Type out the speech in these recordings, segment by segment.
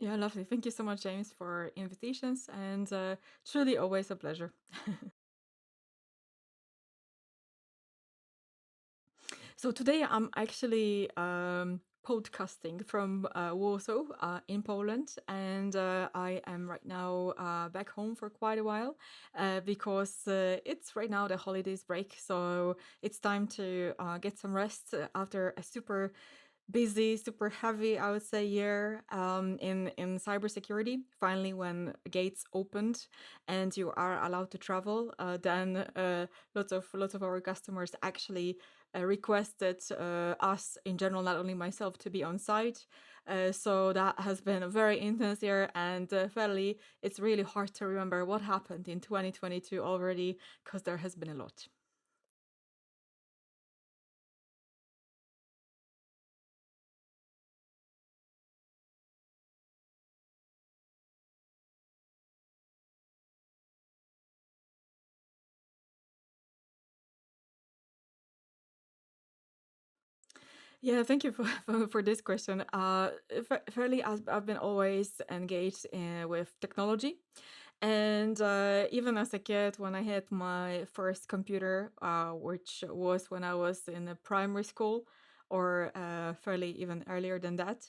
Yeah, lovely. Thank you so much, James, for invitations, and truly always a pleasure. So today I'm actually podcasting from Warsaw in Poland, and I am right now back home for quite a while because it's right now the holidays break, so it's time to get some rest after a super busy, super heavy, I would say, year in cybersecurity. Finally, when gates opened and you are allowed to travel, then lots of our customers actually requested us in general, not only myself, to be on site. So that has been a very intense year, and fairly, it's really hard to remember what happened in 2022 already because there has been a lot. Yeah, thank you for this question. Fairly, I've been always engaged with technology. And even as a kid, when I had my first computer, which was when I was in a primary school, or fairly even earlier than that,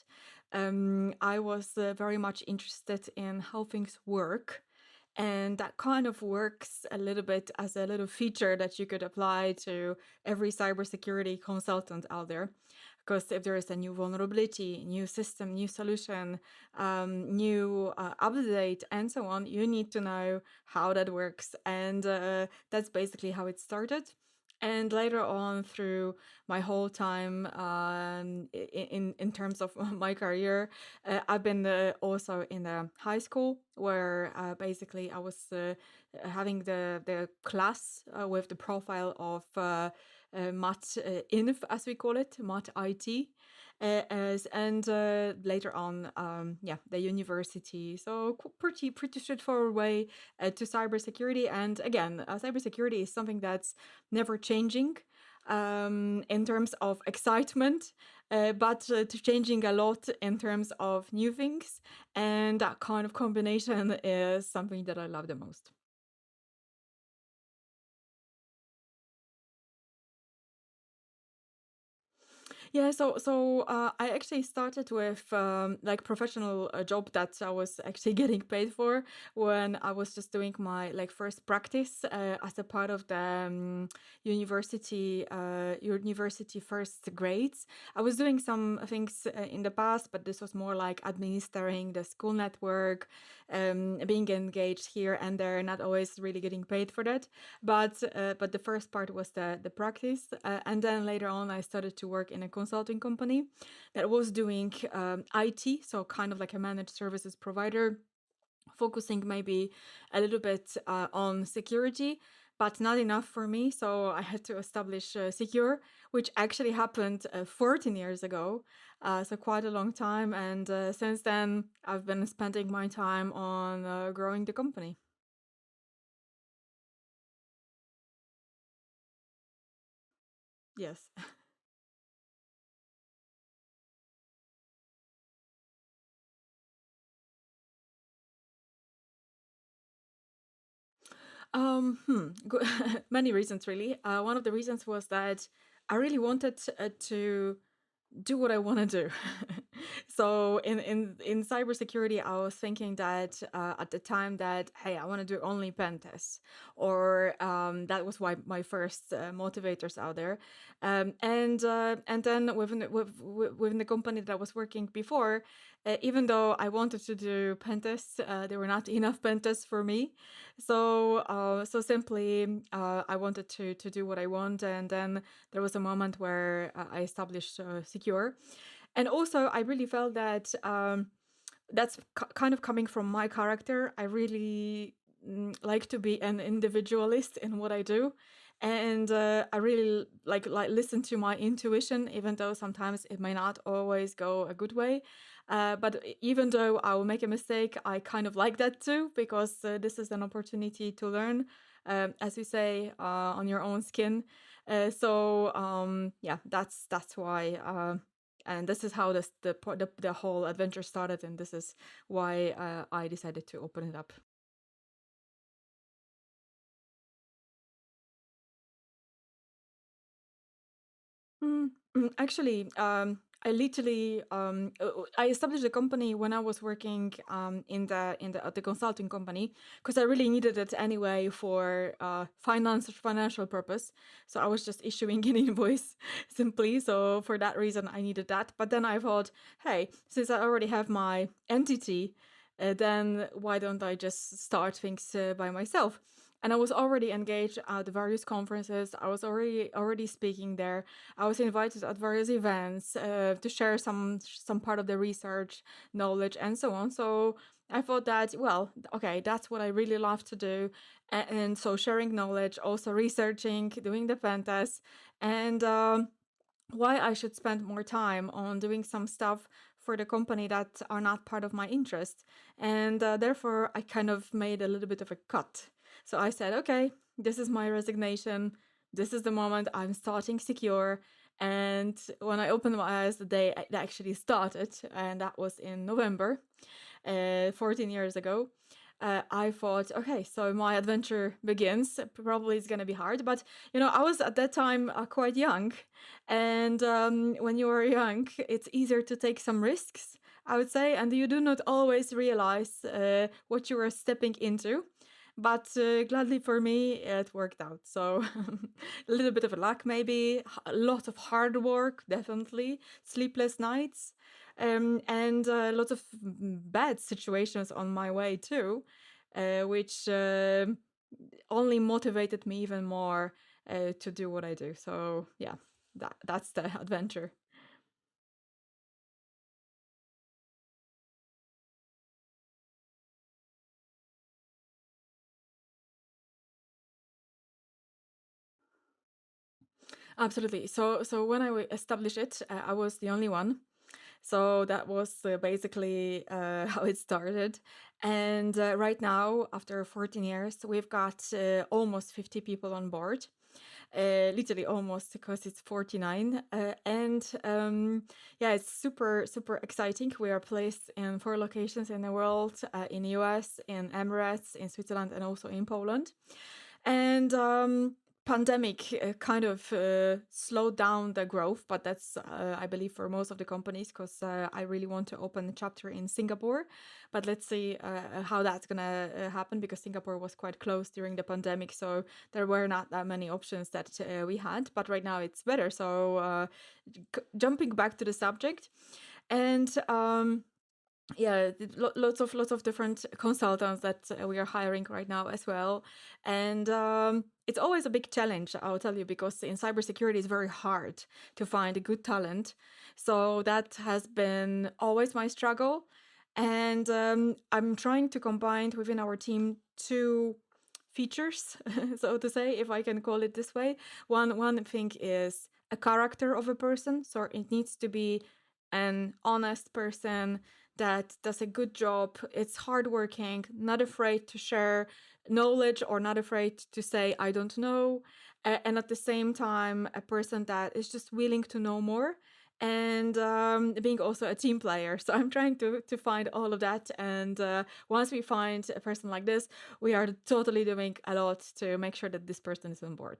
I was very much interested in how things work. And that kind of works a little bit as a little feature that you could apply to every cybersecurity consultant out there. Because if there is a new vulnerability, new system, new solution, new update, and so on, you need to know how that works. And that's basically how it started. And later on, through my whole time in terms of my career, I've been also in the high school where basically I was having the class with the profile of Mat Inf, as we call it, Mat IT. And later on, yeah, the university. So pretty straightforward way to cybersecurity. And again, cybersecurity is something that's never changing in terms of excitement, but to changing a lot in terms of new things. And that kind of combination is something that I love the most. Yeah, so I actually started with like professional job that I was actually getting paid for when I was just doing my like first practice as a part of the university first grades. I was doing some things in the past, but this was more like administering the school network, being engaged here and there, not always really getting paid for that. But the first part was the practice, and then later on I started to work in a consulting company that was doing IT, so kind of like a managed services provider, focusing maybe a little bit on security, but not enough for me. So I had to establish Secure, which actually happened 14 years ago. So quite a long time. And since then, I've been spending my time on growing the company. Yes. Many reasons really. One of the reasons was that I really wanted to do what I want to do. So in cybersecurity, I was thinking that at the time that hey, I want to do only pen tests, or that was why my first motivators out there. And then within the company that I was working before, even though I wanted to do pen tests, there were not enough pen tests for me. So simply, I wanted to do what I want, and then there was a moment where I established Secure, and also I really felt that that's kind of coming from my character. I really like to be an individualist in what I do, and I really like listen to my intuition, even though sometimes it may not always go a good way. But even though I will make a mistake, I kind of like that too, because this is an opportunity to learn, as you say, on your own skin. Yeah, that's why. And this is how the whole adventure started, and this is why I decided to open it up. Actually, I literally I established the company when I was working in the at the consulting company, because I really needed it anyway for financial purpose. So I was just issuing an invoice simply. So for that reason, I needed that. But then I thought, hey, since I already have my entity, then why don't I just start things by myself? And I was already engaged at various conferences. I was already speaking there. I was invited at various events to share some part of the research knowledge and so on. So I thought that, well, okay, that's what I really love to do. And so sharing knowledge, also researching, doing the pen tests, and why I should spend more time on doing some stuff for the company that are not part of my interest. And therefore, I kind of made a little bit of a cut. So I said, okay, this is my resignation. This is the moment I'm starting CQURE. And when I opened my eyes, the day it actually started, and that was in November, 14 years ago. I thought, okay, so my adventure begins. Probably it's gonna be hard, but I was at that time quite young, and when you are young, it's easier to take some risks, I would say, and you do not always realize what you are stepping into. But gladly for me, it worked out. So a little bit of luck, maybe, a lot of hard work, definitely, sleepless nights, and lots of bad situations on my way too, which only motivated me even more to do what I do. So yeah, that's the adventure. Absolutely. So when I established it, I was the only one. So that was basically how it started. And right now, after 14 years, we've got almost 50 people on board. Literally almost, because it's 49. And yeah, it's super, super exciting. We are placed in 4 locations in the world, in US, in Emirates, in Switzerland, and also in Poland. And pandemic kind of slowed down the growth, but that's I believe for most of the companies, because I really want to open a chapter in Singapore. But let's see how that's gonna happen, because Singapore was quite close during the pandemic, so there were not that many options that we had. But right now it's better. So jumping back to the subject, and yeah, lots of different consultants that we are hiring right now as well. And it's always a big challenge, I'll tell you, because in cybersecurity it's very hard to find a good talent. So that has been always my struggle. And I'm trying to combine within our team two features, so to say, if I can call it this way. One thing is a character of a person, so it needs to be an honest person that does a good job. It's hardworking, not afraid to share knowledge, or not afraid to say, I don't know. And at the same time, a person that is just willing to know more, and being also a team player. So I'm trying to find all of that. And once we find a person like this, we are totally doing a lot to make sure that this person is on board.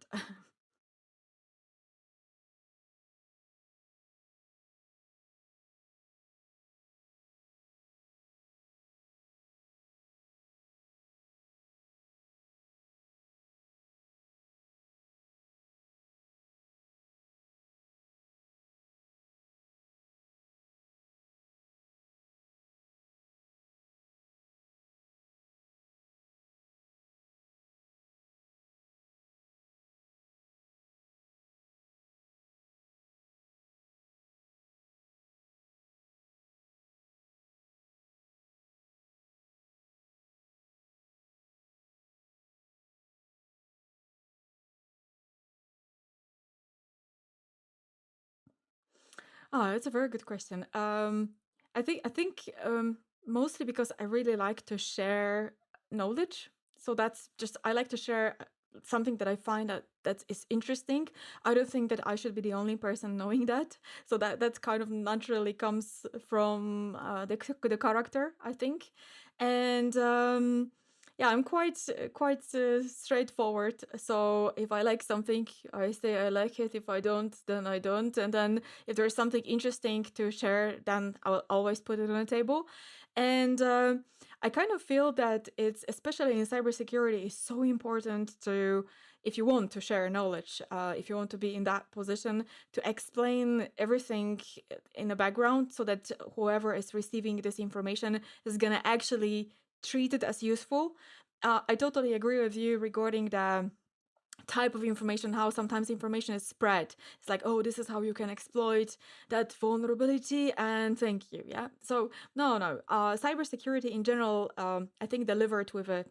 Oh, it's a very good question. I think mostly because I really like to share knowledge. So that's just, I like to share something that I find that is interesting, I don't think that I should be the only person knowing that. So that kind of naturally comes from the character, I think. And yeah, I'm quite straightforward. So if I like something, I say I like it. If I don't, then I don't. And then if there's something interesting to share, then I'll always put it on the table. And I kind of feel that it's, especially in cybersecurity, is so important to, if you want to share knowledge, if you want to be in that position, to explain everything in the background so that whoever is receiving this information is going to actually treat it as useful. I totally agree with you regarding the type of information, how sometimes information is spread. It's like, oh, this is how you can exploit that vulnerability, and thank you. Yeah. So no. Cybersecurity in general, I think delivered with a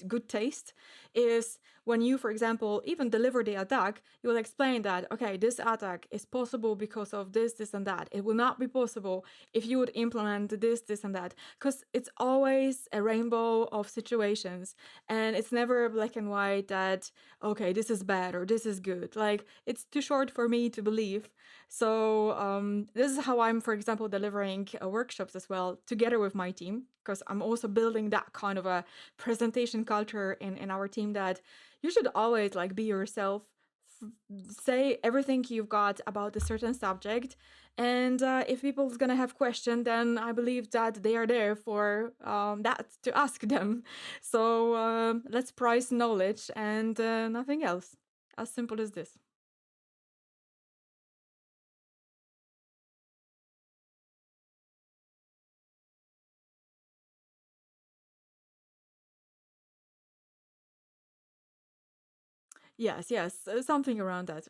good taste is when you, for example, even deliver the attack, you will explain that, okay, this attack is possible because of this, and that. It will not be possible if you would implement this, and that. Because it's always a rainbow of situations. And it's never black and white that, okay, this is bad or this is good. Like, it's too short for me to believe. So this is how I'm, for example, delivering workshops as well, together with my team, because I'm also building that kind of a presentation culture in our team, that you should always like be yourself, say everything you've got about a certain subject, and if people's gonna have questions, then I believe that they are there for that, to ask them. So let's price knowledge and nothing else. As simple as this. Yes, something around that.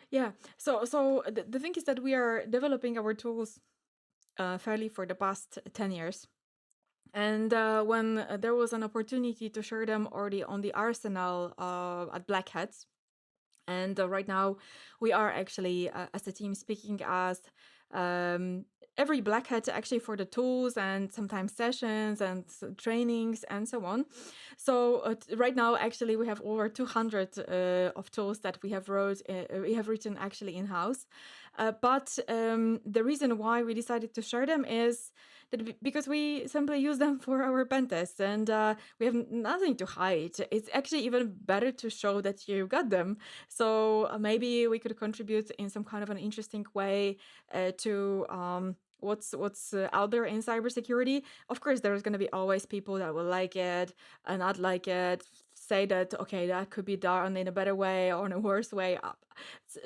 Yeah. So the thing is that we are developing our tools fairly for the past 10 years. And when there was an opportunity to share them already on the arsenal at Black Hats, and right now we are actually, as a team, speaking as um, every Black Hat actually for the tools and sometimes sessions and trainings and so on. So right now, actually, we have over 200 of tools that we have written actually in house. But the reason why we decided to share them is that because we simply use them for our pen tests, and we have nothing to hide. It's actually even better to show that you got them. So maybe we could contribute in some kind of an interesting way to what's out there in cybersecurity. Of course, there's going to be always people that will like it and not like it, say that, okay, that could be done in a better way or in a worse way.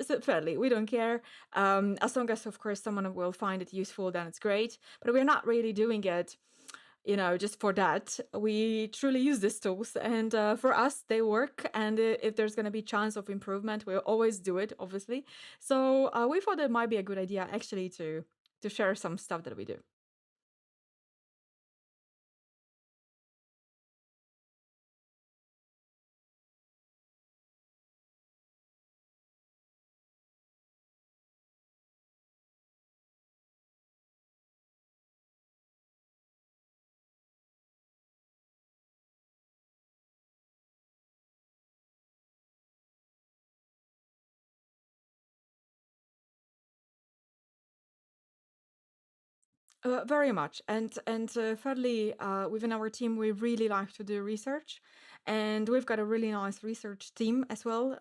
So fairly, we don't care. As long as, of course, someone will find it useful, then it's great. But we're not really doing it, just for that. We truly use these tools, and for us, they work. And if there's going to be chance of improvement, we'll always do it, obviously. So we thought it might be a good idea actually to share some stuff that we do. Very much, and thirdly, within our team, we really like to do research, and we've got a really nice research team as well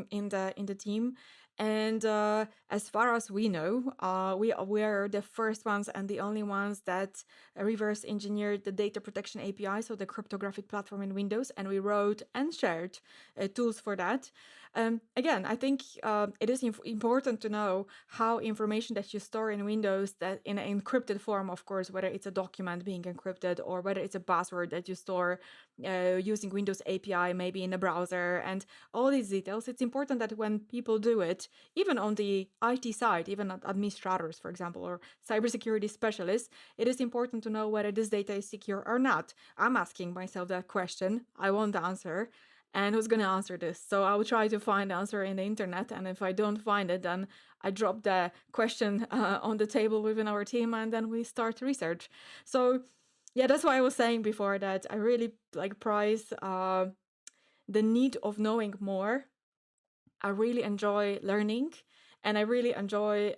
in the team. And as far as we know, we are the first ones and the only ones that reverse engineered the data protection API, so the cryptographic platform in Windows, and we wrote and shared tools for that. Again, I think it is important to know how information that you store in Windows, that in an encrypted form, of course, whether it's a document being encrypted or whether it's a password that you store using Windows API, maybe in a browser, and all these details. It's important that when people do it, but even on the IT side, even administrators, for example, or cybersecurity specialists, it is important to know whether this data is secure or not. I'm asking myself that question. I want the answer. And who's going to answer this? So I will try to find the answer in the internet. And if I don't find it, then I drop the question on the table within our team, and then we start research. So yeah, that's why I was saying before that I really like prize the need of knowing more. I really enjoy learning, and I really enjoy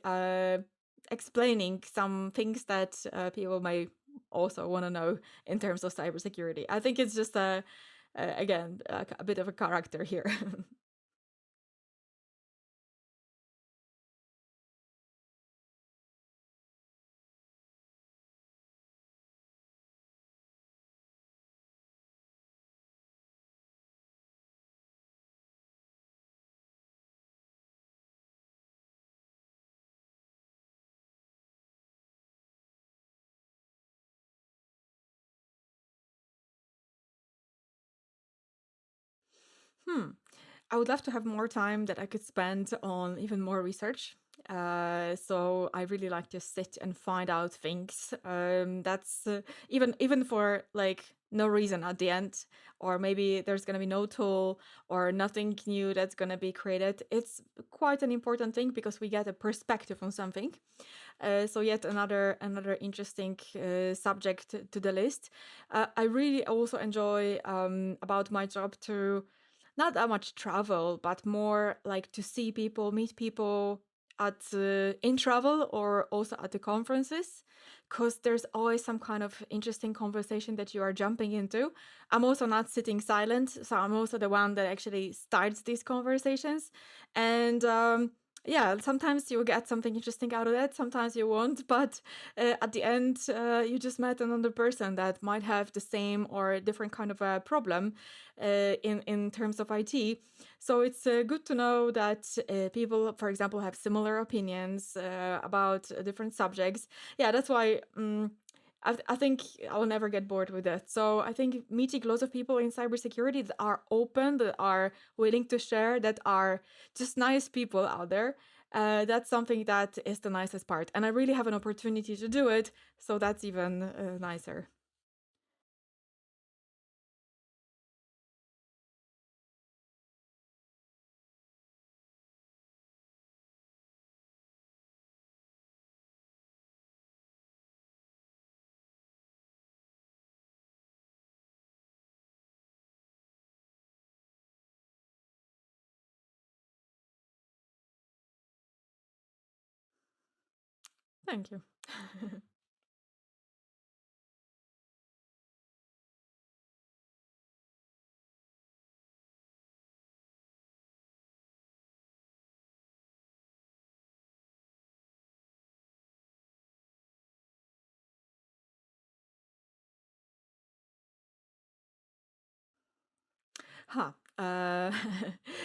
explaining some things that people may also want to know in terms of cybersecurity. I think it's just again a bit of a character here. Hmm. I would love to have more time that I could spend on even more research. So I really like to sit and find out things. That's even for like no reason at the end, or maybe there's gonna be no tool or nothing new that's gonna be created. It's quite an important thing because we get a perspective on something. So yet another interesting subject to the list. I really also enjoy about my job to not that much travel, but more like to see people, meet people at in travel or also at the conferences, because there's always some kind of interesting conversation that you are jumping into. I'm also not sitting silent, so I'm also the one that actually starts these conversations, and yeah, sometimes you'll get something interesting out of that, sometimes you won't, but at the end, you just met another person that might have the same or different kind of a problem in terms of IT. So it's good to know that people, for example, have similar opinions about different subjects. Yeah, that's why. I think I'll never get bored with it. So I think meeting lots of people in cybersecurity that are open, that are willing to share, that are just nice people out there. That's something that is the nicest part. And I really have an opportunity to do it. So that's even nicer. Thank you. Huh. Uh,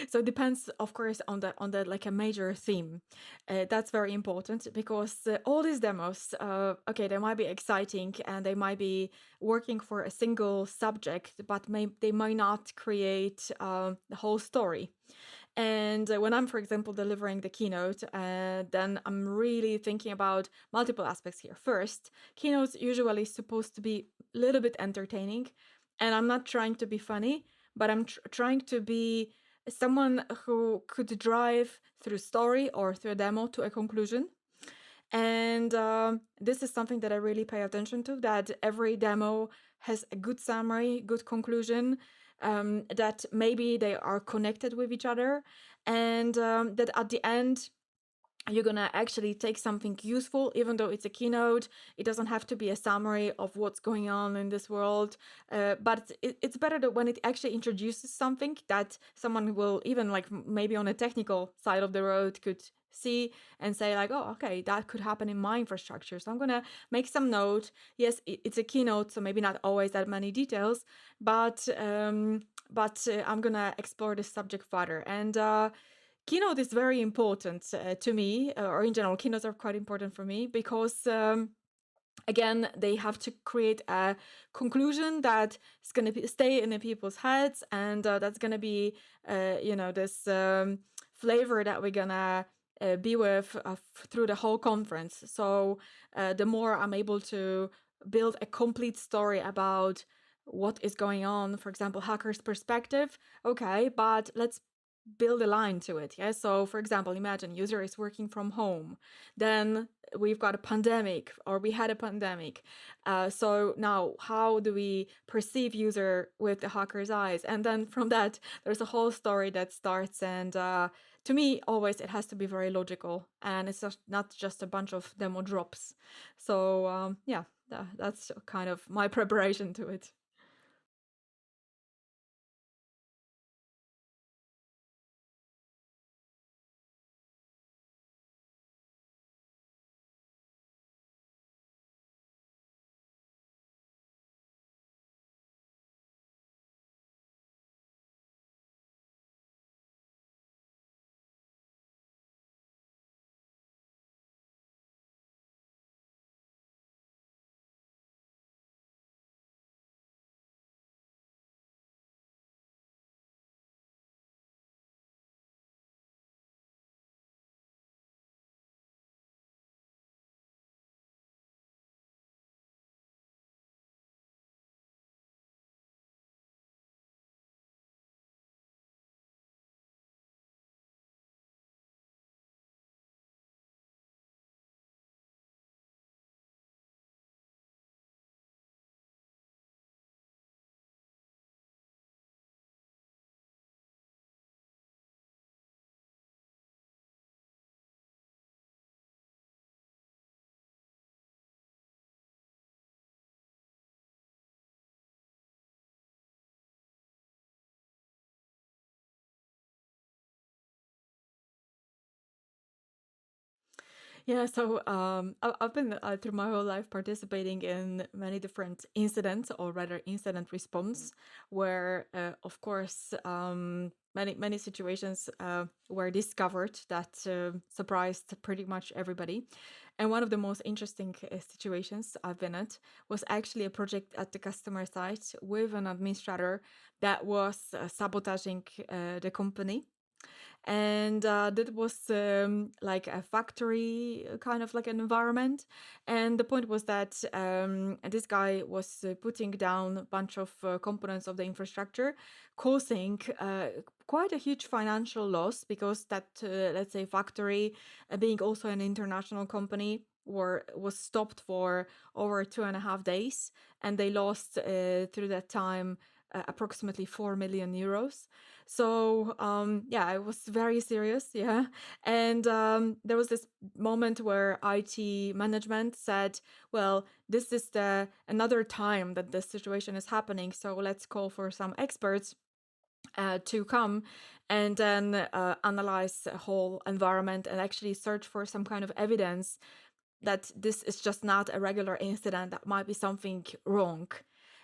so it depends, of course, on the like a major theme. That's very important because all these demos, okay, they might be exciting and they might be working for a single subject, but they might not create the whole story. And when I'm, for example, delivering the keynote, then I'm really thinking about multiple aspects here. First, keynotes usually supposed to be a little bit entertaining, and I'm not trying to be funny, but I'm trying to be someone who could drive through story or through a demo to a conclusion. And this is something that I really pay attention to, that every demo has a good summary, good conclusion, that maybe they are connected with each other, and that at the end, you're gonna actually take something useful, even though it's a keynote. It doesn't have to be a summary of what's going on in this world, but it's better that when it actually introduces something that someone will, even like maybe on a technical side of the road, could see and say like, oh, okay, that could happen in my infrastructure, so I'm gonna make some note. Yes, it's a keynote, so maybe not always that many details, but I'm gonna explore this subject further. And keynote is very important to me, or in general, keynotes are quite important for me because, again, they have to create a conclusion that is going to stay in the people's heads, and that's going to be, this flavor that we're gonna be with through the whole conference. So the more I'm able to build a complete story about what is going on, for example, hacker's perspective, okay, but let's build a line to it. Yeah. So for example, imagine user is working from home, then we've got a pandemic, or we had a pandemic. So now how do we perceive user with the hacker's eyes? And then from that, there's a whole story that starts. And to me, always it has to be very logical, and it's just not just a bunch of demo drops. So yeah, that's kind of my preparation to it. Yeah, so I've been through my whole life participating in many different incidents, or rather incident response, where of course many situations were discovered that surprised pretty much everybody. And one of the most interesting situations I've been at was actually a project at the customer site with an administrator that was sabotaging the company. And that was like a factory kind of like an environment. And the point was that this guy was putting down a bunch of components of the infrastructure, causing quite a huge financial loss, because that let's say factory, being also an international company, was stopped for over 2.5 days, and they lost through that time approximately 4 million euros. So yeah, it was very serious. Yeah. And there was this moment where IT management said, well, this is the another time that this situation is happening, so let's call for some experts to come and then analyze the whole environment and actually search for some kind of evidence that this is just not a regular incident, that might be something wrong.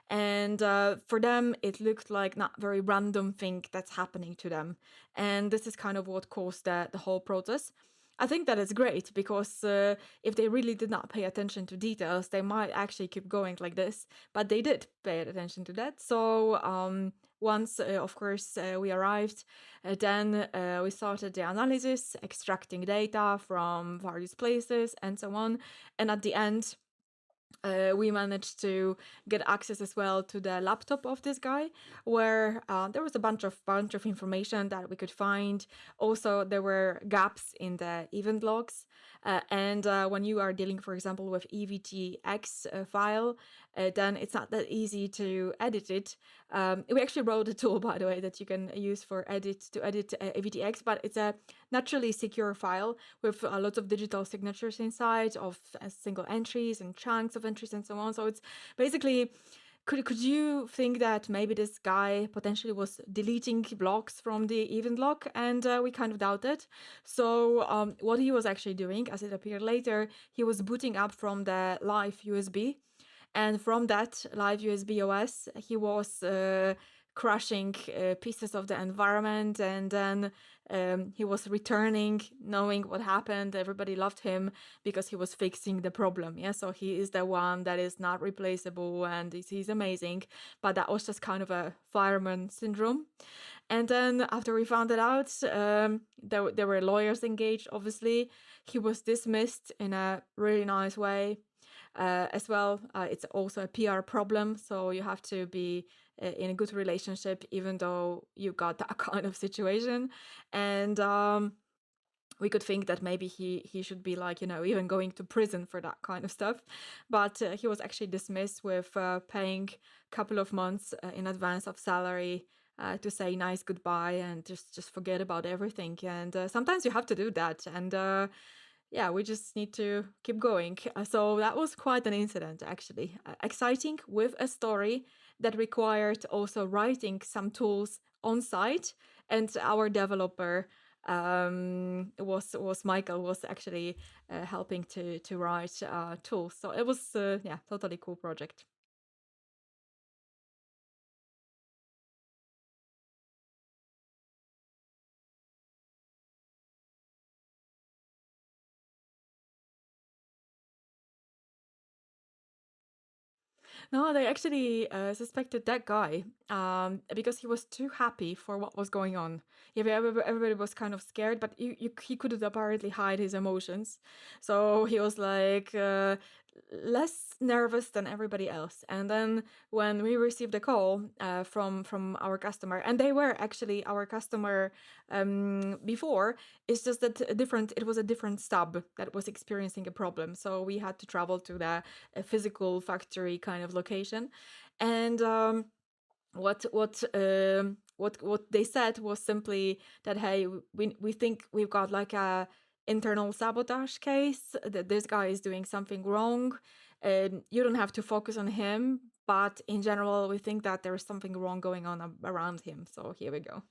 And for them, it looked like not very random thing that's happening to them. And this is kind of what caused the whole process. I think that is great, because if they really did not pay attention to details, they might actually keep going like this. But they did pay attention to that. So once, of course, we arrived, then we started the analysis, extracting data from various places and so on. And at the end, we managed to get access as well to the laptop of this guy, where there was a bunch of information that we could find. Also, there were gaps in the event logs, and when you are dealing, for example, with EVTX file, then it's not that easy to edit it. We actually wrote a tool, by the way, that you can use for edit EVTX, but it's a naturally secure file with lots of digital signatures inside, of single entries and chunks of entries and so on. So it's basically, could you think that maybe this guy potentially was deleting blocks from the event log? And we kind of doubt it. So what he was actually doing, as it appeared later, he was booting up from the live USB. And from that live USB OS, he was crashing pieces of the environment, and then he was returning, knowing what happened. Everybody loved him because he was fixing the problem. Yeah, so he is the one that is not replaceable, and he's amazing. But that was just kind of a fireman syndrome. And then after we found it out, there were lawyers engaged, obviously. He was dismissed in a really nice way. As well, it's also a PR problem, so you have to be in a good relationship, even though you got that kind of situation. And we could think that maybe he should be like, even going to prison for that kind of stuff. But he was actually dismissed with paying a couple of months in advance of salary to say nice goodbye and just forget about everything. And sometimes you have to do that. And yeah, we just need to keep going. So that was quite an incident, actually. Exciting, with a story that required also writing some tools on site. And our developer was Michael, was actually helping to write tools. So it was yeah, totally cool project. No, they actually suspected that guy because he was too happy for what was going on. Yeah, everybody was kind of scared, but he couldn't apparently hide his emotions. So he was like less nervous than everybody else. And then when we received a call from our customer, and they were actually our customer before, it's just that it was a different stub that was experiencing a problem. So we had to travel to the physical factory kind of location. And what they said was simply that, hey, we think we've got like a internal sabotage case, that this guy is doing something wrong. You don't have to focus on him, but in general we think that there's something wrong going on around him. So here we go.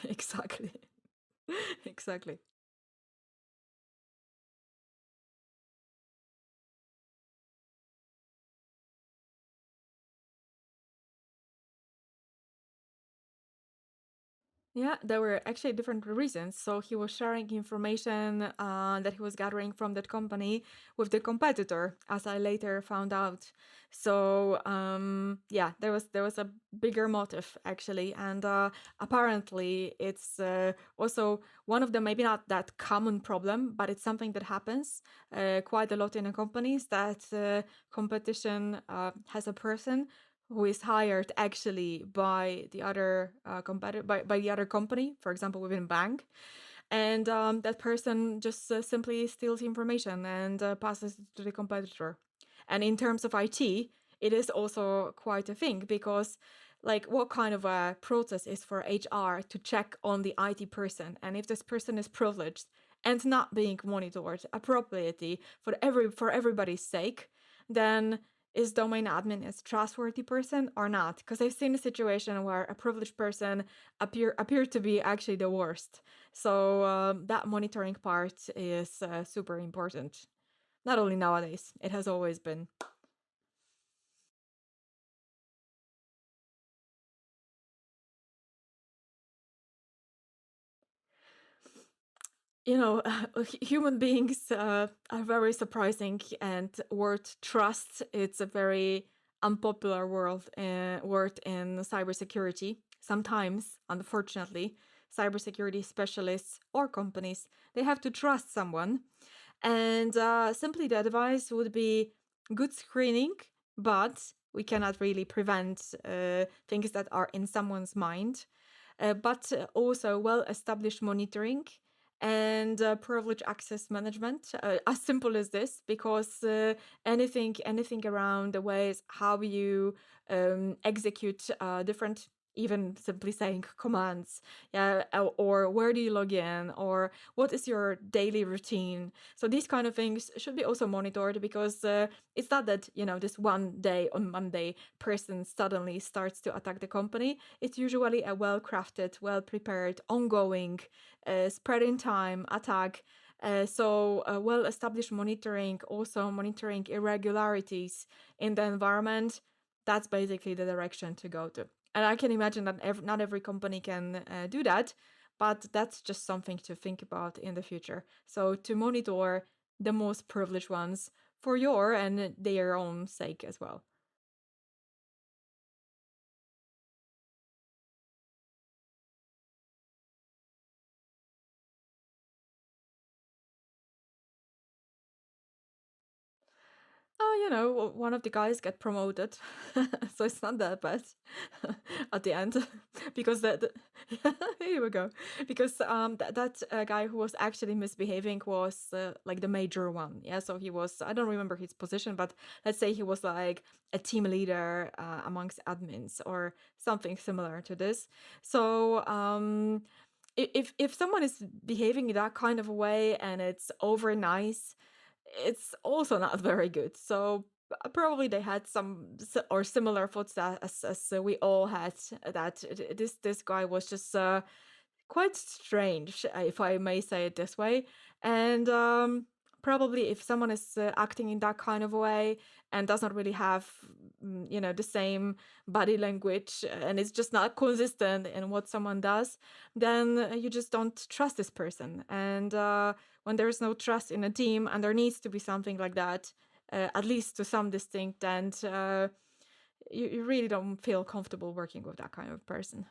Exactly. Exactly. Yeah, there were actually different reasons. So he was sharing information that he was gathering from that company with the competitor, as I later found out. So yeah, there was a bigger motive actually, and apparently it's also one of the, maybe not that common problem, but it's something that happens quite a lot in the companies, that competition has a person who is hired actually by the other competitor, by the other company, for example, within bank. And that person just simply steals information and passes it to the competitor. And in terms of IT, it is also quite a thing, because like, what kind of a process is for HR to check on the IT person, and if this person is privileged and not being monitored appropriately for everybody's sake, then is domain admin a trustworthy person or not? Because I've seen a situation where a privileged person appeared to be actually the worst. So that monitoring part is super important. Not only nowadays, it has always been. Human beings are very surprising, and word trust, it's a very unpopular word in cybersecurity. Sometimes, unfortunately, cybersecurity specialists or companies, they have to trust someone. And simply the advice would be good screening, but we cannot really prevent things that are in someone's mind. But also well-established monitoring and privilege access management, as simple as this, because anything around the ways how you execute different, even simply saying commands, yeah, or where do you log in, or what is your daily routine. So these kind of things should be also monitored, because it's not that, this one day on Monday person suddenly starts to attack the company. It's usually a well-crafted, well-prepared, ongoing, spread in time attack. So well-established monitoring, also monitoring irregularities in the environment, that's basically the direction to go to. And I can imagine that not every company can do that, but that's just something to think about in the future. So to monitor the most privileged ones for your and their own sake as well. Oh, one of the guys get promoted, so it's not that bad at the end, because here we go, because that guy who was actually misbehaving was like the major one, yeah. So he was, I don't remember his position, but let's say he was like a team leader amongst admins or something similar to this. So if someone is behaving in that kind of a way and it's over nice, it's also not very good. So probably they had some or similar thoughts that as we all had, that this guy was just quite strange, if I may say it this way. And probably if someone is acting in that kind of a way and does not really have, the same body language, and it's just not consistent in what someone does, then you just don't trust this person. And when there's no trust in a team and there needs to be something like that, at least to some distinct, and you really don't feel comfortable working with that kind of person.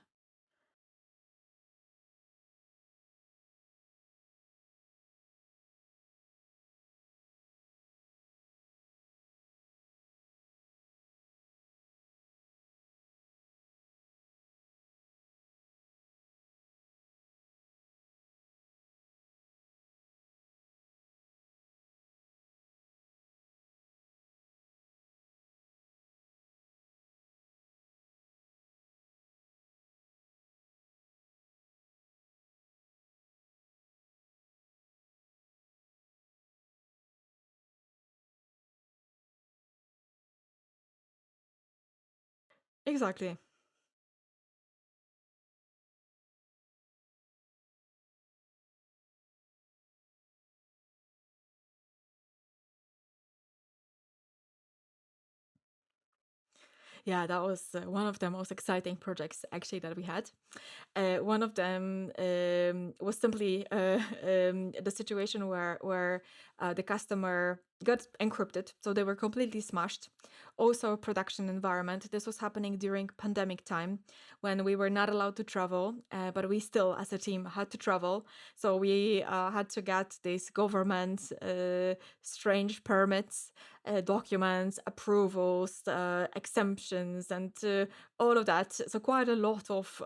Exactly. Yeah, that was one of the most exciting projects actually that we had. One of them was simply the situation where the customer got encrypted, so they were completely smashed. Also, production environment. This was happening during pandemic time when we were not allowed to travel, but we still, as a team, had to travel. So we had to get these government strange permits, documents, approvals, exemptions, and all of that. So quite a lot of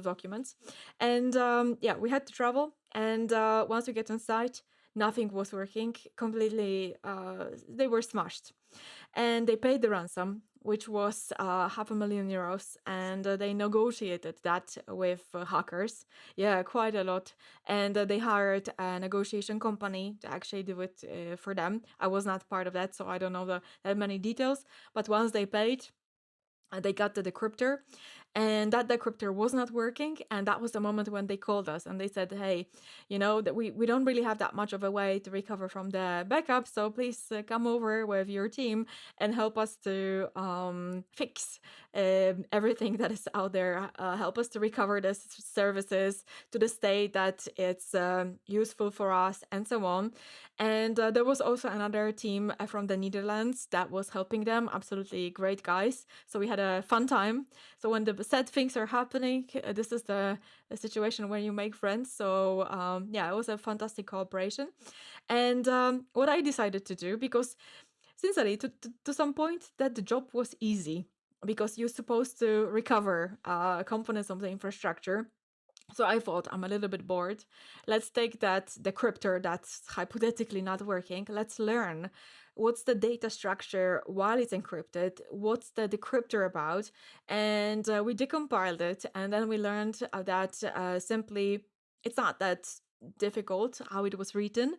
documents. And yeah, we had to travel. And once we get on site, nothing was working completely. They were smashed, and they paid the ransom, which was €500,000, and they negotiated that with hackers. Yeah, quite a lot. And they hired a negotiation company to actually do it for them. I was not part of that, so I don't know that many details. But once they paid, they got the decryptor, and that decryptor was not working. And that was the moment when they called us and they said, hey, that we don't really have that much of a way to recover from the backup, so please come over with your team and help us to fix everything that is out there, help us to recover the services to the state that it's useful for us, and so on. And there was also another team from the Netherlands that was helping them. Absolutely great guys. So we had a fun time. So when the sad things are happening, this is the situation where you make friends. So yeah, it was a fantastic cooperation. And what I decided to do, because sincerely, to some point, that the job was easy, because you're supposed to recover components of the infrastructure. So I thought, I'm a little bit bored. Let's take that decryptor that's hypothetically not working. Let's learn what's the data structure while it's encrypted, what's the decryptor about. And we decompiled it. And then we learned that simply it's not that difficult how it was written.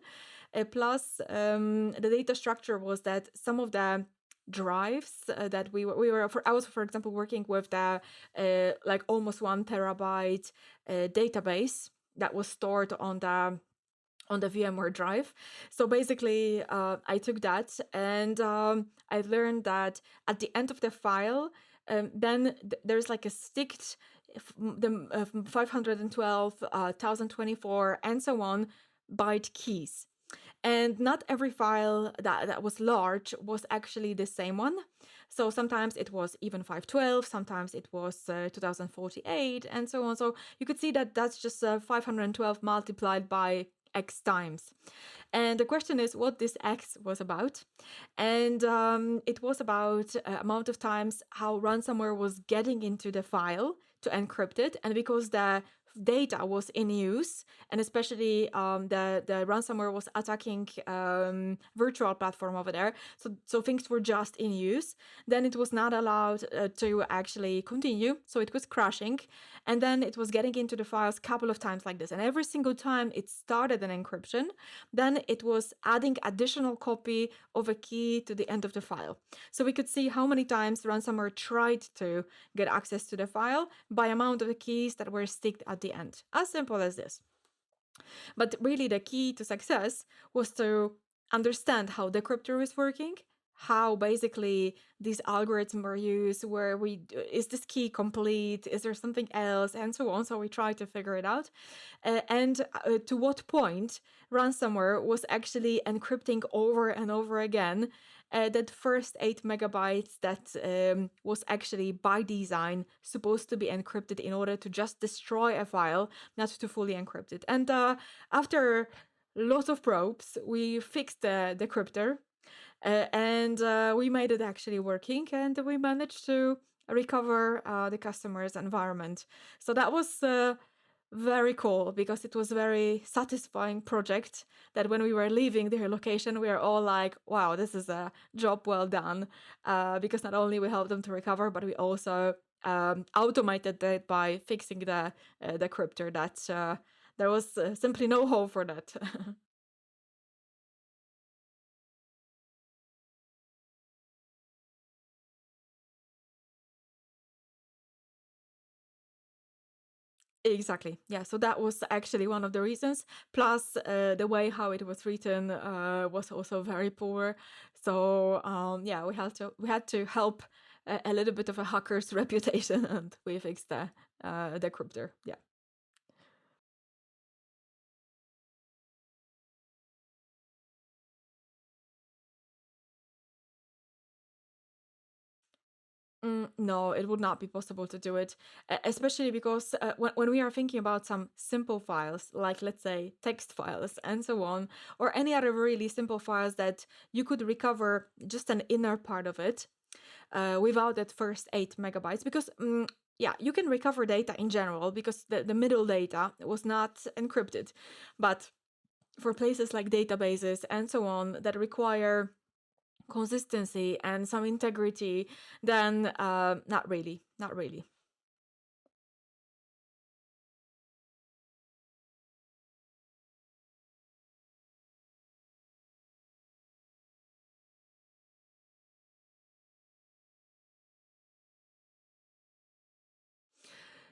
Plus, the data structure was that some of the drives that I was, for example, working with the like almost 1 terabyte database that was stored on the VMware drive. So basically, I took that, and I learned that at the end of the file, then there's like a sticked the 512, 1024, and so on byte keys. And not every file that was large was actually the same one. So sometimes it was even 512, sometimes it was 2048, and so on. So you could see that that's just 512 multiplied by X times. And the question is what this X was about. And it was about amount of times how ransomware was getting into the file to encrypt it. And because the data was in use, and especially the ransomware was attacking virtual platform over there, so things were just in use, then it was not allowed to actually continue, so it was crashing, and then it was getting into the files a couple of times like this, and every single time it started an encryption, then it was adding additional copy of a key to the end of the file. So we could see how many times ransomware tried to get access to the file by amount of the keys that were sticked at the end. As simple as this. But really the key to success was to understand how decryptor is working, how basically these algorithms were used, is this key complete, is there something else, and so on. So we tried to figure it out. And to what point ransomware was actually encrypting over and over again that first 8 megabytes that was actually by design supposed to be encrypted in order to just destroy a file, not to fully encrypt it. And after lots of probes, we fixed the decryptor, and we made it actually working, and we managed to recover the customer's environment. So that was very cool, because it was a very satisfying project that when we were leaving their location, we were all like, wow, this is a job well done, because not only we helped them to recover, but we also automated that by fixing the decryptor. That there was simply no hope for that. Exactly. Yeah. So that was actually one of the reasons. Plus, the way how it was written was also very poor. So yeah, we had to help a little bit of a hacker's reputation, and we fixed the decryptor. Yeah. No, it would not be possible to do it, especially because when we are thinking about some simple files, like let's say text files and so on, or any other really simple files that you could recover just an inner part of it without that first 8 megabytes, because yeah, you can recover data in general because the middle data was not encrypted. But for places like databases and so on that require consistency and some integrity, then not really, not really.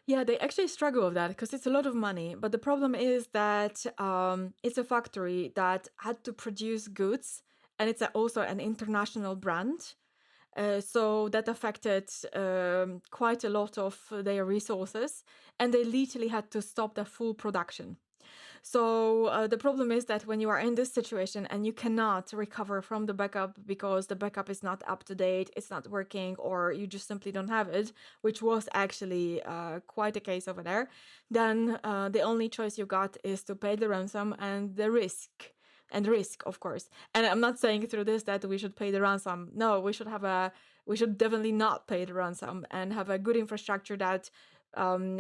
Yeah, they actually struggle with that because it's a lot of money. But the problem is that it's a factory that had to produce goods, and it's also an international brand. So that affected quite a lot of their resources, and they literally had to stop the full production. So the problem is that when you are in this situation and you cannot recover from the backup because the backup is not up to date, it's not working, or you just simply don't have it, which was actually quite a case over there, then the only choice you got is to pay the ransom and the risk. And risk, of course. And I'm not saying through this that we should pay the ransom. No, we should definitely not pay the ransom and have a good infrastructure that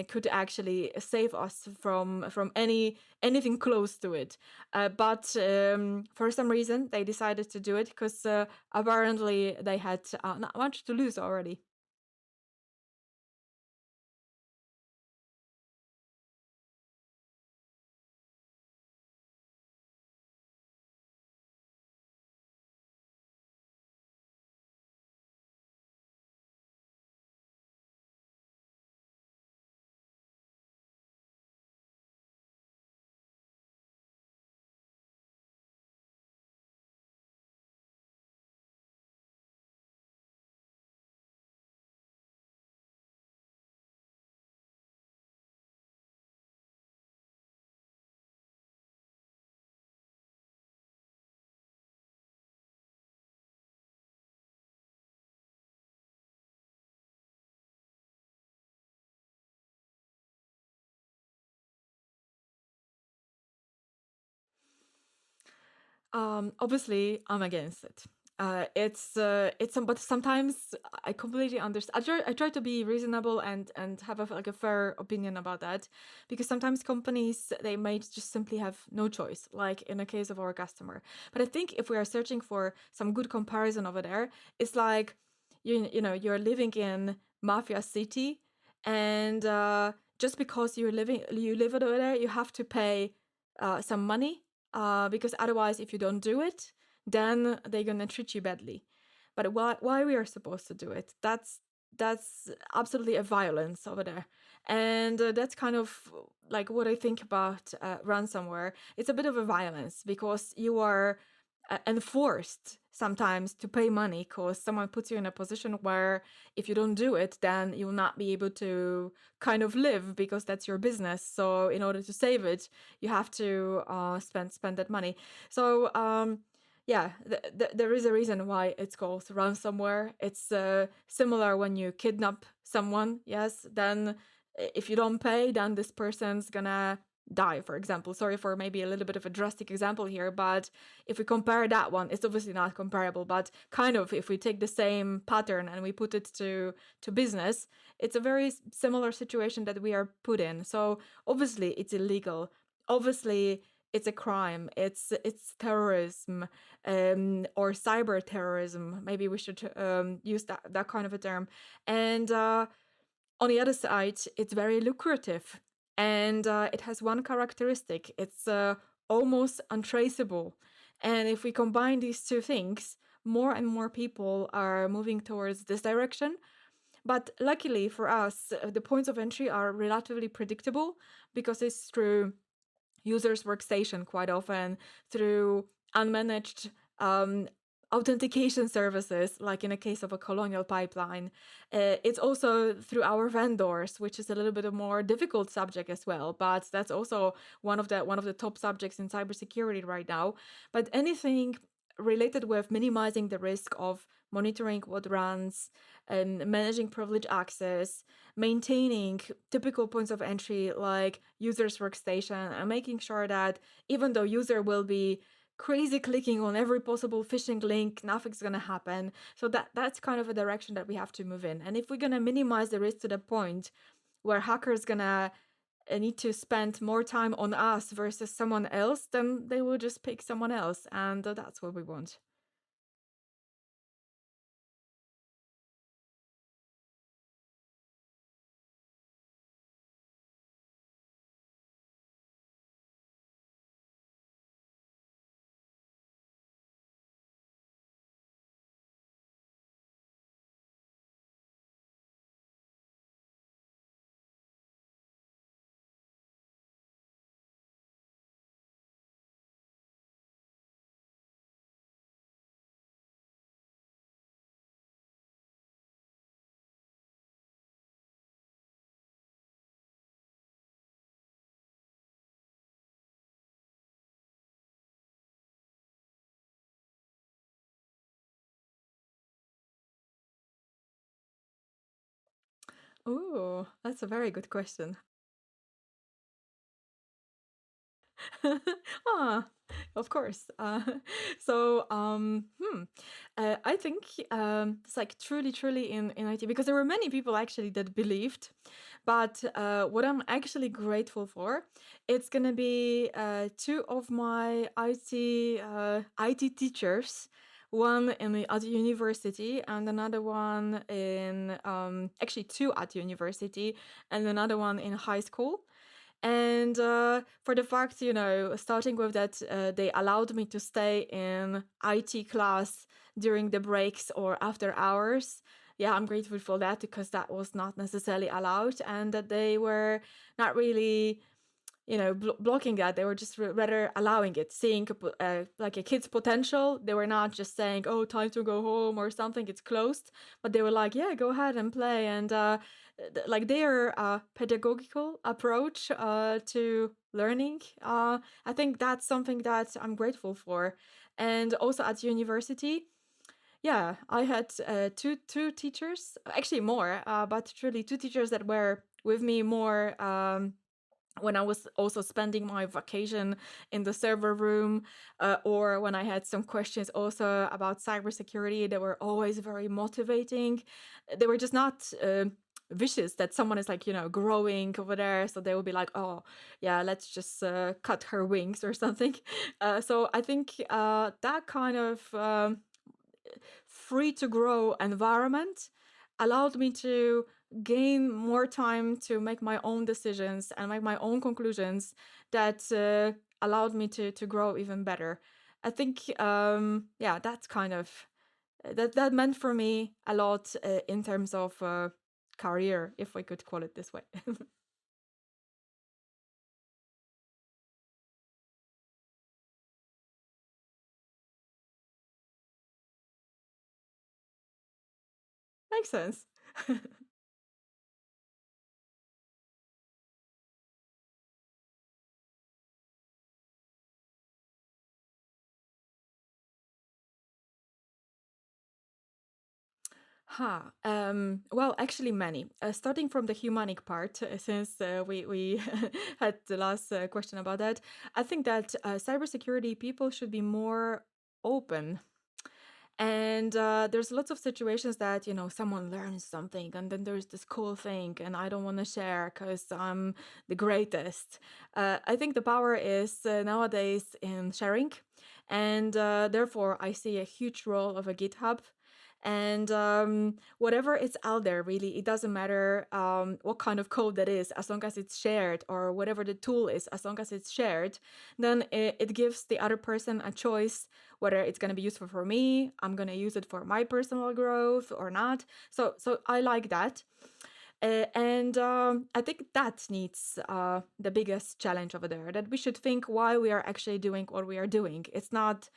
could actually save us from anything close to it. But for some reason, they decided to do it because apparently they had not much to lose already. Obviously, I'm against it. But sometimes I completely understand. I try to be reasonable and have like a fair opinion about that, because sometimes companies, they might just simply have no choice, like in the case of our customer. But I think if we are searching for some good comparison over there, it's like you're living in mafia city, and just because you live over there, you have to pay some money, because otherwise, if you don't do it, then they're gonna treat you badly. But why we are supposed to do it? That's absolutely a violence over there, and that's kind of like what I think about ransomware. It's a bit of a violence because you are enforced sometimes to pay money because someone puts you in a position where if you don't do it, then you'll not be able to kind of live because that's your business. So in order to save it, you have to spend that money. So yeah, there is a reason why it's called ransomware. It's similar when you kidnap someone. Yes, then if you don't pay, then this person's gonna die, for example. Sorry for maybe a little bit of a drastic example here, but if we compare that one, it's obviously not comparable, but kind of if we take the same pattern and we put it to business, it's a very similar situation that we are put in. So obviously it's illegal. Obviously it's a crime. It's terrorism, or cyber terrorism. Maybe we should use that kind of a term. And on the other side, it's very lucrative, and it has one characteristic: it's almost untraceable. And if we combine these two things, more and more people are moving towards this direction. But luckily for us, the points of entry are relatively predictable because it's through users' workstation quite often, through unmanaged authentication services, like in a case of a colonial pipeline. It's also through our vendors, which is a little bit of more difficult subject as well. But that's also one of the top subjects in cybersecurity right now. But anything related with minimizing the risk of monitoring what runs and managing privilege access, maintaining typical points of entry like users workstation, and making sure that even though user will be crazy clicking on every possible phishing link, nothing's gonna happen. So that's kind of a direction that we have to move in. And if we're gonna minimize the risk to the point where hackers gonna need to spend more time on us versus someone else, then they will just pick someone else, and that's what we want. Oh, that's a very good question. Ah, of course. I think it's like truly in IT, because there were many people actually that believed, but what I'm actually grateful for, it's gonna be two of my IT teachers. One at university and another one in actually two at university and another one in high school. And for the fact, starting with that, they allowed me to stay in IT class during the breaks or after hours. Yeah, I'm grateful for that because that was not necessarily allowed, and that they were not really blocking that. They were just rather allowing it, seeing like a kid's potential. They were not just saying, oh, time to go home or something, it's closed, but they were like, yeah, go ahead and play. And like their pedagogical approach to learning, I think that's something that I'm grateful for. And also at university, yeah, I had two teachers, actually more, but truly two teachers that were with me more when I was also spending my vacation in the server room, or when I had some questions also about cybersecurity, they were always very motivating. They were just not vicious that someone is like, growing over there. So they will be like, oh, yeah, let's just cut her wings or something. So I think that kind of free to grow environment allowed me to gain more time to make my own decisions and make my own conclusions that allowed me to grow even better. I think yeah, that's kind of that meant for me a lot in terms of career, if we could call it this way. Makes sense. Well, actually, many. Starting from the humanic part, since we had the last question about that, I think that cybersecurity people should be more open. And there's lots of situations that, someone learns something and then there's this cool thing and I don't want to share because I'm the greatest. I think the power is nowadays in sharing. And therefore, I see a huge role of a GitHub. And whatever is out there, really, it doesn't matter what kind of code that is, as long as it's shared, or whatever the tool is, as long as it's shared, then it gives the other person a choice whether it's going to be useful for me, I'm going to use it for my personal growth or not. So I like that. And I think that needs the biggest challenge over there, that we should think why we are actually doing what we are doing. It's not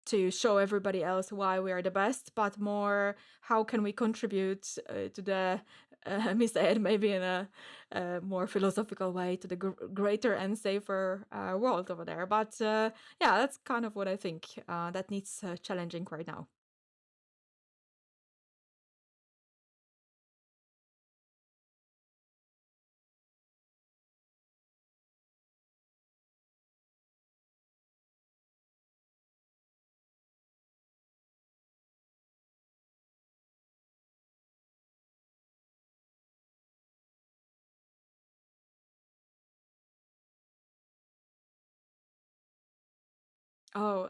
to show everybody else why we are the best, but more how can we contribute to the Miss Ed, maybe in a more philosophical way, to the greater and safer world over there. But yeah, that's kind of what I think that needs challenging right now. Oh,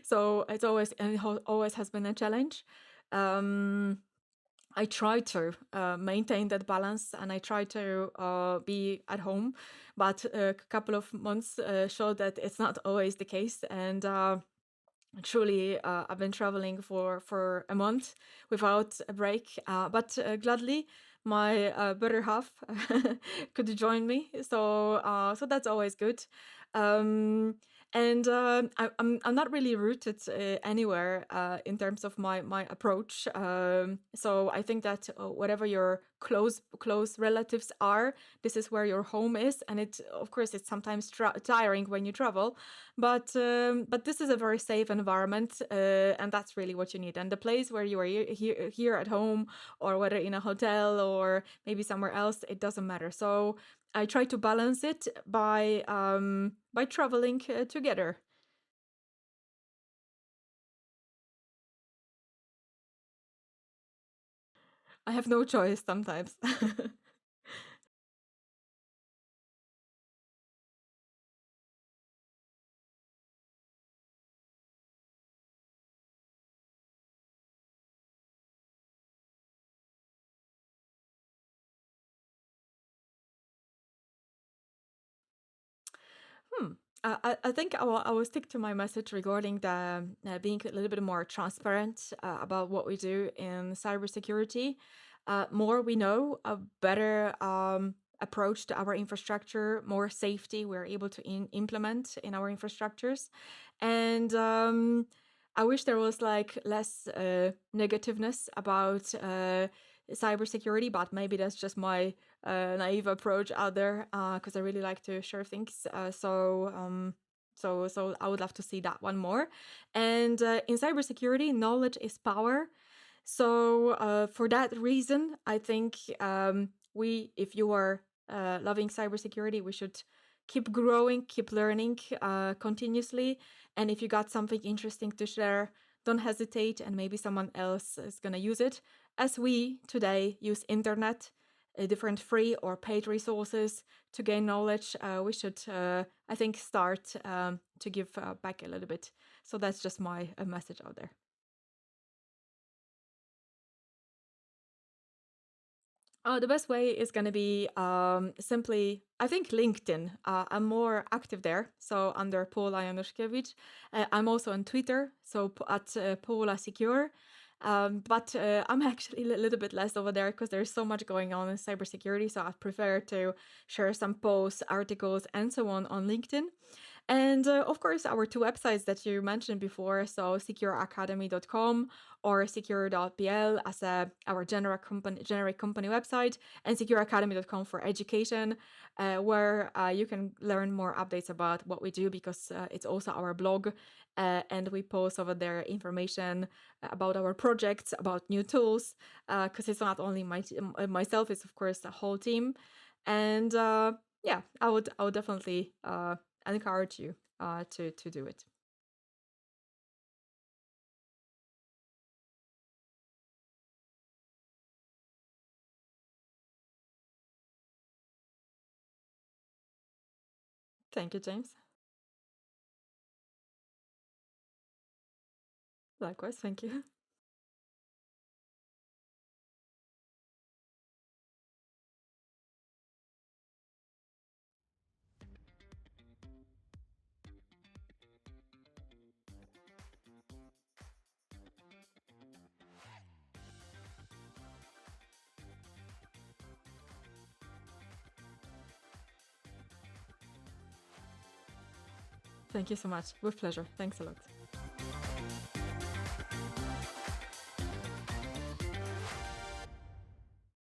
so it's always and always has been a challenge. Um, I try to maintain that balance, and I try to be at home, but a couple of months showed that it's not always the case. And truly, I've been traveling for a month without a break, but gladly my better half could join me. So that's always good. Um, and I'm not really rooted anywhere in terms of my approach. So I think that whatever your close relatives are, this is where your home is, and it of course it's sometimes tiring when you travel, but this is a very safe environment, and that's really what you need. And the place where you are here at home, or whether in a hotel or maybe somewhere else, it doesn't matter. So I try to balance it by traveling together. I have no choice sometimes. Hmm. I think I will stick to my message regarding the being a little bit more transparent about what we do in cybersecurity. More we know, a better approach to our infrastructure, more safety we're able to implement in our infrastructures. And I wish there was like less negativeness about cybersecurity, but maybe that's just my naive approach out there because I really like to share things. So I would love to see that one more. And in cybersecurity, knowledge is power. So for that reason, I think if you are loving cybersecurity, we should keep growing, keep learning continuously. And if you got something interesting to share, don't hesitate, and maybe someone else is going to use it. As we today use internet, different free or paid resources to gain knowledge, we should, I think, start to give back a little bit. So that's just my message out there. The best way is going to be simply, I think, LinkedIn. I'm more active there, so under Paula Januszkiewicz. I'm also on Twitter, so at Paula CQURE. But I'm actually a little bit less over there because there's so much going on in cybersecurity. So I prefer to share some posts, articles, and so on LinkedIn. And of course, our two websites that you mentioned before, so secureacademy.com or secure.pl as our generic company website, and secureacademy.com for education, where you can learn more updates about what we do, because it's also our blog, and we post over there information about our projects, about new tools, because it's not only myself, it's of course the whole team. And yeah, I would definitely encourage you to do it. Thank you, James. Likewise, thank you. Thank you so much. With pleasure. Thanks a lot.